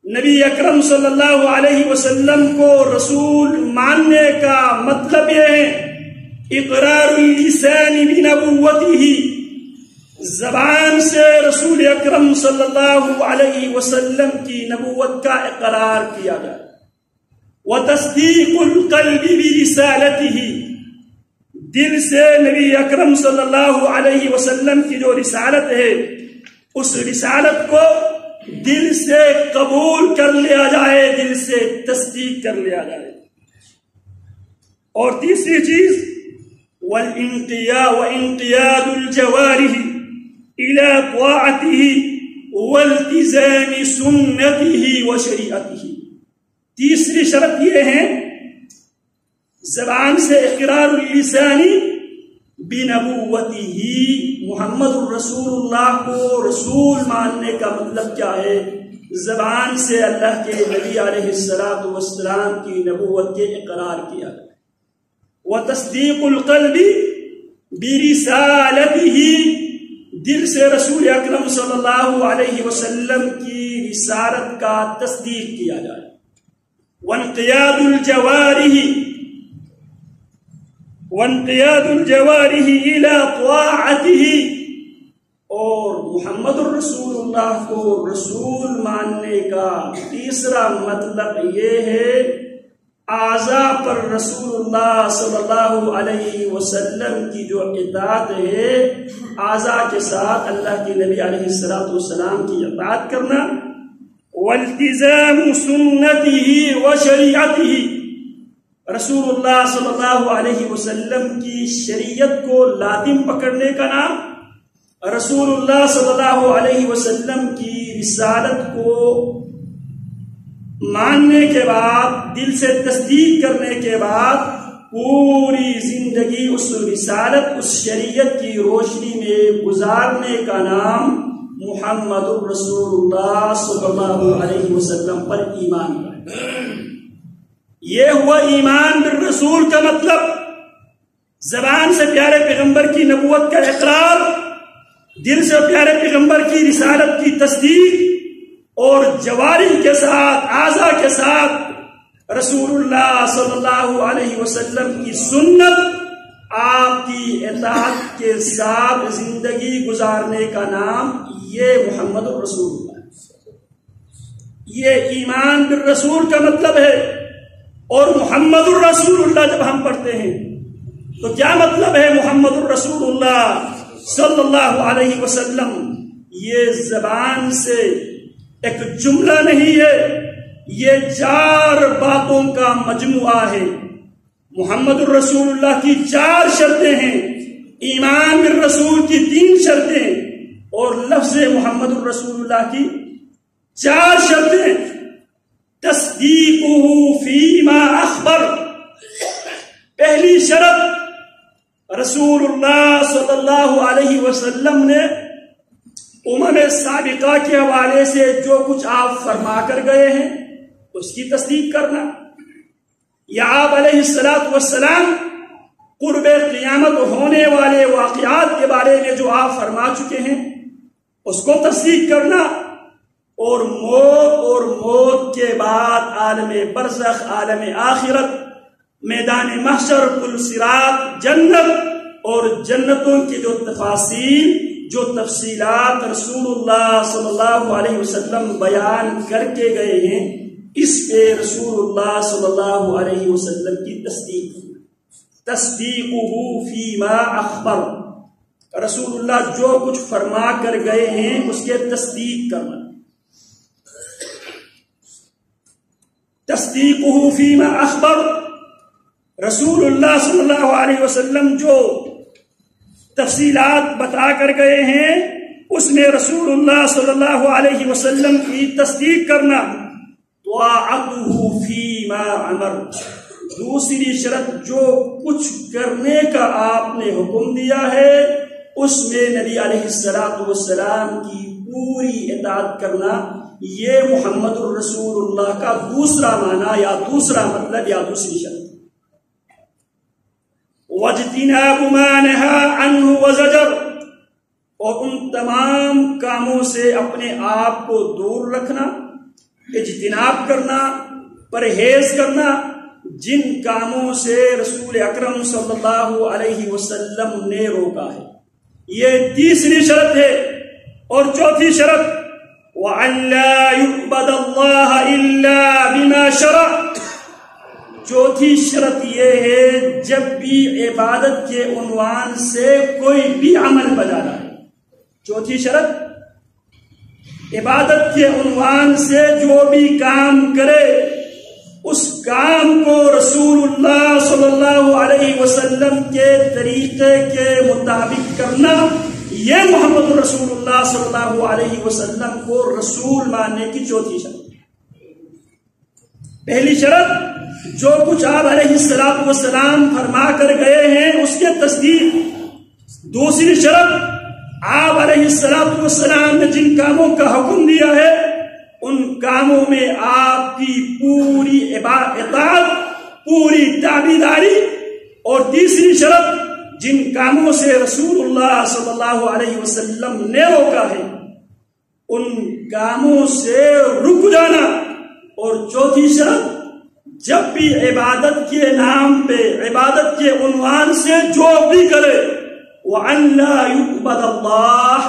نبی اکرم صلی اللہ علیہ وسلم کو رسول ماننے کا مطلب یہ ہے اقرار اللسان بنبوته، زبان سے رسول اکرم صلی اللہ علیہ وسلم کی نبوت کا اقرار کیا جائے، وتصدیق القلب برسالته، دل سے نبی اکرم صلی اللہ علیہ وسلم کی جو رسالت ہے اس رسالت کو دل سے قبول کر لیا جائے، دل سے تصدیق کر لیا جائے۔ اور تیسری چیز وانقياد الجوارح الى طاعته والتزام سنته وشریعته۔ تیسری شرط یہ ہے زبان سے اقرار اللسانی بنبوته، محمد الرسول اللہ کو رسول ماننے کا مطلب کیا ہے؟ زبان سے اللہ کے نبی علیہ السلام کی نبوت کے اقرار کیا جائے، وتصدیق القلب برسالته، دل سے رسول اکرم صلی اللہ علیہ وسلم کی رسالت کا تصدیق کیا جائے، وانقیاد الجوارح الى طاعته، اور محمد الرسول اللہ کو رسول ماننے کا تیسرا مطلب یہ ہے اعضاء پر رسول اللہ صلی اللہ علیہ وسلم کی جو اطاعت ہے، اعضاء کے ساتھ اللہ کے نبی علیہ السلام کی اطاعت کرنا، والتزام سنته وشریعته، رسول اللہ صلی اللہ علیہ وسلم کی شریعت کو لازم پکڑنے کا نام، رسول اللہ صلی اللہ علیہ وسلم کی رسالت کو ماننے کے بعد، دل سے تصدیق کرنے کے بعد پوری زندگی اس رسالت، اس شریعت کی روشنی میں گزارنے کا نام محمد الرسول اللہ صلی اللہ علیہ وسلم پر ایمان ہے۔ یہ ہوا ایمان بالرسول کا مطلب، زبان سے پیارے پیغمبر کی نبوت کا اقرار، دل سے پیارے پیغمبر کی رسالت کی تصدیق، اور جوارح کے ساتھ، اعضاء کے ساتھ رسول اللہ صلی اللہ علیہ وسلم کی سنت، آپ کی اطاعت کے ساتھ زندگی گزارنے کا نام یہ محمد الرسول اللہ۔ یہ ایمان بالرسول کا مطلب ہے۔ اور محمد الرسول اللہ جب ہم پڑھتے ہیں تو کیا مطلب ہے محمد الرسول اللہ صلی اللہ علیہ وسلم؟ یہ زبان سے ایک جملہ نہیں ہے، یہ 4 باتوں کا مجموعہ ہے۔ محمد الرسول اللہ کی 4 شرطیں ہیں، ایمان بالرسول کی 3 شرطیں، اور لفظ محمد الرسول اللہ کی 4 شرطیں۔ تصدیقہ فیما اخبر، پہلی شرط، رسول اللہ صلی اللہ علیہ وسلم نے امم سابقہ کے حوالے سے جو کچھ آپ فرما کر گئے ہیں اس کی تصدیق کرنا، یا آپ علیہ السلام قرب قیامت ہونے والے واقعات کے بارے میں جو آپ فرما چکے ہیں اس کو تصدیق کرنا، اور موت کے بعد عالم برزخ، عالم آخرت، میدان محشر، پل صراط، جنت، اور جنتوں کی جو تفاصیل، جو تفصیلات رسول اللہ صلی اللہ علیہ وسلم بیان کر کے گئے ہیں، اس پہ رسول اللہ صلی اللہ علیہ وسلم کی تصدیق، تصدیقہ فیما اخبر، رسول اللہ جو کچھ فرما کر گئے ہیں اس کے تصدیق کرنا۔ تصدیقہ فیما اخبر، رسول اللہ صلی اللہ علیہ وسلم جو تفصیلات بتا کر گئے ہیں اس میں رسول اللہ صلی اللہ علیہ وسلم کی تصدیق کرنا۔ طاعتہ فیما امر، دوسری شرط، جو کچھ کرنے کا آپ نے حکم دیا ہے اس میں نبی علیہ السلام کی پوری اطاعت کرنا۔ یہ محمد الرسول اللہ کا دوسرا معنی یا دوسرا مطلب یا دوسری شرط۔ وَاجْتِنَابُ مَا نَهَى عَنْهُ وَزَجَرَ، اور ان تمام کاموں سے اپنے آپ کو دور رکھنا اجتناب کرنا، پرہیز کرنا جن کاموں سے رسول اکرم صلی اللہ علیہ وسلم نے روکا ہے۔ یہ تیسری شرط ہے۔ اور چوتھی شرط وَأَن لَّا يُعْبَدَ اللَّهَ إِلَّا بِمَا شَرَعَ، چوتھی شرط یہ ہے جب بھی عبادت کے عنوان سے کوئی بھی عمل بجا رہا ہے، چوتھی شرط عبادت کے عنوان سے جو بھی کام کرے اس کام کو رسول اللہ صلی اللہ علیہ وسلم کے طریقے کے مطابق کرنا، یہ محمد رسول اللہ صلی اللہ علیہ وسلم کو رسول ماننے کی چوتھی شرط۔ پہلی شرط جو کچھ آپ علیہ السلام فرما کر گئے ہیں اس کے تصدیق۔ دوسری شرط آپ علیہ السلام نے جن کاموں کا حکم دیا ہے ان کاموں میں آپ کی پوری اطاعت، پوری تابعداری۔ اور تیسری شرط جن کاموں سے رسول اللہ صلی اللہ علیہ وسلم نے روکا ہے ان کاموں سے رک جانا۔ اور چوتھی شرط جب بھی عبادت کے نام پہ، عبادت کے عنوان سے جو بھی کرے وَأَن لَّا يُعْبَدَ اللَّهَ،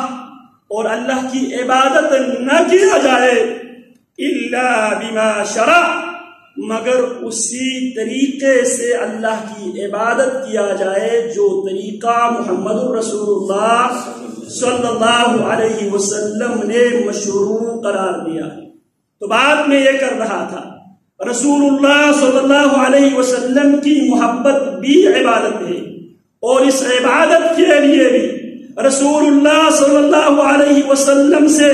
اور اللہ کی عبادت نہ کیا جائے إِلَّا بِمَا شَرَعَ، مگر اسی طریقے سے اللہ کی عبادت کیا جائے جو طریقہ محمد رسول اللہ صلی اللہ علیہ وسلم نے مشروع قرار دیا ہے۔ تو بات میں یہ کر رہا تھا رسول اللہ صلی اللہ علیہ وسلم کی محبت بھی عبادت ہے، اور اس عبادت کے لیے بھی رسول اللہ صلی اللہ علیہ وسلم سے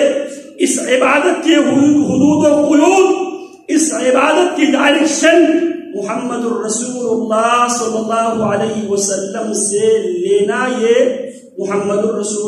اس عبادت کے حدود و قیود، اس عبادت کی ڈائریکشن محمد الرسول اللہ صلی اللہ علیہ وسلم سے لینا، یہ محمد الرسول